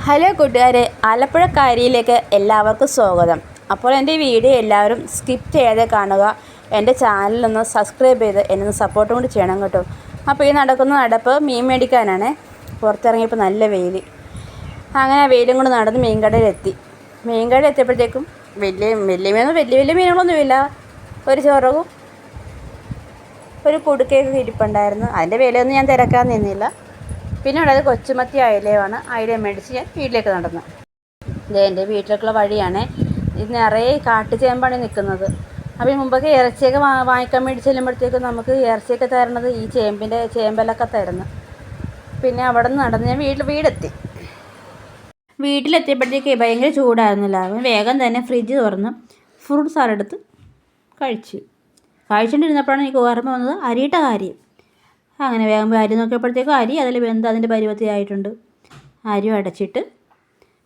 Hello കൂട്ടുകാരെ, ആലപ്പുഴക്കാരിയിലേക്ക് എല്ലാവർക്കും സ്വാഗതം. അപ്പോൾ എൻ്റെ വീഡിയോ എല്ലാവരും സ്കിപ്പ് ചെയ്യാതെ കാണുക. എൻ്റെ ചാനലൊന്ന് സബ്സ്ക്രൈബ് ചെയ്ത് എന്നെ സപ്പോർട്ടും കൂടി ചെയ്യണം കേട്ടോ. അപ്പോൾ ഈ നടപ്പ് മീൻ മേടിക്കാനാണ്. പുറത്തിറങ്ങിയപ്പോൾ നല്ല വെയിൽ. അങ്ങനെ ആ വെയിലും കൊണ്ട് നടന്ന് മീൻകടയിലെത്തി. എത്തിയപ്പോഴത്തേക്കും വലിയ മീനുകളൊന്നുമില്ല. ഒരു ചെറുകും ഒരു കുടുക്കയൊക്കെ ഇരിപ്പുണ്ടായിരുന്നു. അതിൻ്റെ വിലയൊന്നും ഞാൻ തിരക്കാൻ നിന്നില്ല. പിന്നെ ഉള്ളത് കൊച്ചുമത്തി അയലയുമാണ്. അയല മേടിച്ച് ഞാൻ വീട്ടിലേക്ക് നടന്നു. ഇത് എൻ്റെ വീട്ടിലേക്കുള്ള വഴിയാണ്. ഇത് നിറയെ കാട്ടുചേമ്പാണ് നിൽക്കുന്നത്. അപ്പോൾ ഈ മുമ്പൊക്കെ ഇറച്ചിയൊക്കെ വാങ്ങിക്കാൻ വേണ്ടി ചെല്ലുമ്പോഴത്തേക്കും നമുക്ക് ഇറച്ചിയൊക്കെ തരുന്നത് ഈ ചേമ്പലൊക്കെ തരുന്നു. പിന്നെ അവിടെ നിന്ന് നടന്ന് ഞാൻ വീട്ടിലെത്തിയപ്പോഴത്തേക്ക് ഭയങ്കര ചൂടായിരുന്നില്ല. അവൻ വേഗം തന്നെ ഫ്രിഡ്ജ് തുറന്ന് ഫ്രൂട്ട് സാലെടുത്ത് കഴിച്ചുകൊണ്ടിരുന്നപ്പോഴാണ് എനിക്ക് ഓർമ്മ വന്നത് അരിയിട്ട കാര്യം. അങ്ങനെ വേഗം അരി നോക്കിയപ്പോഴത്തേക്കും അരി അതിൽ വെന്ത് അതിൻ്റെ പരുവത്തിയായിട്ടുണ്ട്. അരി അടച്ചിട്ട്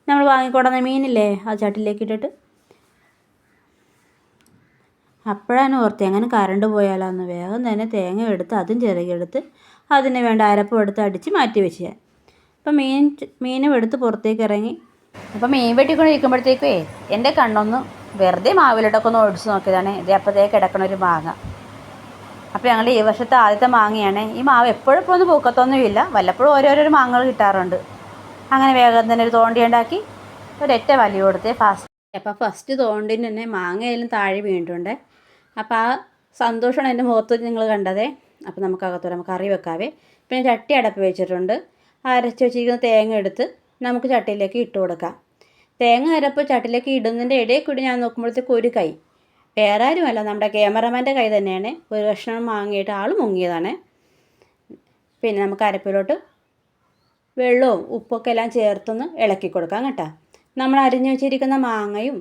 നമ്മൾ വാങ്ങിക്കൊണ്ടുവന്ന മീനില്ലേ ആ ചട്ടിലേക്ക് ഇട്ടിട്ട് അപ്പോഴാണ് ഓർത്ത് എങ്ങനെ കറണ്ട് പോയാലാന്ന്. വേഗം തന്നെ തേങ്ങ എടുത്ത് അതും ചിരകിയെടുത്ത് അതിന് വേണ്ട അരപ്പും എടുത്ത് അടിച്ച് മാറ്റി വെച്ച് ഞാൻ. അപ്പം മീനും എടുത്ത് പുറത്തേക്ക് ഇറങ്ങി. അപ്പം മീൻ വെട്ടിക്കൊണ്ടിരിക്കുമ്പോഴത്തേക്കേ എൻ്റെ കണ്ണൊന്ന് വെറുതെ മാവിലിട്ടൊക്കെ ഒന്ന് ഒടിച്ച് നോക്കിയതാണ്. ഇത് അപ്പോഴത്തേക്ക് കിടക്കണ ഒരു മാങ്ങ. അപ്പോൾ ഞങ്ങൾ ഈ വർഷത്തെ ആദ്യത്തെ മാങ്ങയാണ്. ഈ മാവ് എപ്പോഴും ഒന്നും പൂക്കത്തൊന്നുമില്ല, വല്ലപ്പോഴും ഓരോരോ മാങ്ങകൾ കിട്ടാറുണ്ട്. അങ്ങനെ വേഗം തന്നെ ഒരു തോണ്ടി ഉണ്ടാക്കി ഒരൊറ്റ വലിയ കൊടുത്തേ ഫസ്റ്റ് തോണ്ടിന് തന്നെ മാങ്ങയെല്ലാം താഴെ വീണിട്ടുണ്ട്. അപ്പോൾ ആ സന്തോഷമാണ് എൻ്റെ മുഖത്ത് നിങ്ങൾ കണ്ടതേ. അപ്പോൾ നമുക്ക് കറി വെക്കാവേ. പിന്നെ ചട്ടി അടപ്പ് വെച്ചിട്ടുണ്ട്. അരച്ച് വെച്ചിരിക്കുന്ന തേങ്ങ എടുത്ത് നമുക്ക് ചട്ടിയിലേക്ക് ഇട്ട് കൊടുക്കാം. തേങ്ങ അരപ്പ് ചട്ടിയിലേക്ക് ഇടുന്നതിൻ്റെ ഇടയിൽ കൂടി ഞാൻ നോക്കുമ്പോഴത്തേക്ക് ഒരു കൈ, വേറെ ആരുമല്ല, നമ്മുടെ ക്യാമറമാൻ്റെ കൈ തന്നെയാണ്. ഒരു കഷ്ണം മാങ്ങയിട്ട് ആൾ മുങ്ങിയതാണ്. പിന്നെ നമുക്ക് അരപ്പിലോട്ട് വെള്ളവും ഉപ്പൊക്കെ എല്ലാം ചേർത്തൊന്ന് ഇളക്കി കൊടുക്കാം കേട്ടോ. നമ്മൾ അരിഞ്ഞു വെച്ചിരിക്കുന്ന മാങ്ങയും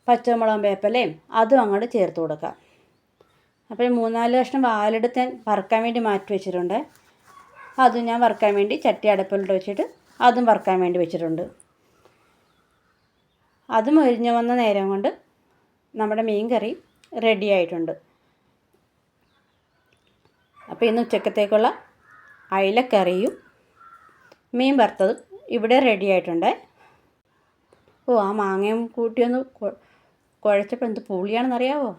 പച്ചമുളകും വേപ്പിലയും അതും അങ്ങോട്ട് ചേർത്ത് കൊടുക്കാം. അപ്പോൾ 3-4 കഷ്ണം വാലെടുത്ത് വറുക്കാൻ വേണ്ടി മാറ്റി വെച്ചിട്ടുണ്ട്. അതും ഞാൻ വറുക്കാൻ വേണ്ടി ചട്ടി അടുപ്പിലോട്ട് വെച്ചിട്ട് അതും വറുക്കാൻ വേണ്ടി വെച്ചിട്ടുണ്ട്. അതും ഒരിഞ്ഞു വന്ന നേരം കൊണ്ട് നമ്മുടെ മീൻ കറി റെഡി ആയിട്ടുണ്ട്. അപ്പോൾ ഇന്ന് ഉച്ചക്കത്തേക്കുള്ള അയിലക്കറിയും മീൻ വറുത്തതും ഇവിടെ റെഡി ആയിട്ടുണ്ട്. ആ മാങ്ങയും കൂട്ടിയൊന്ന് കുഴച്ചപ്പോൾ എന്ത് പുളിയാണെന്നറിയാവോ.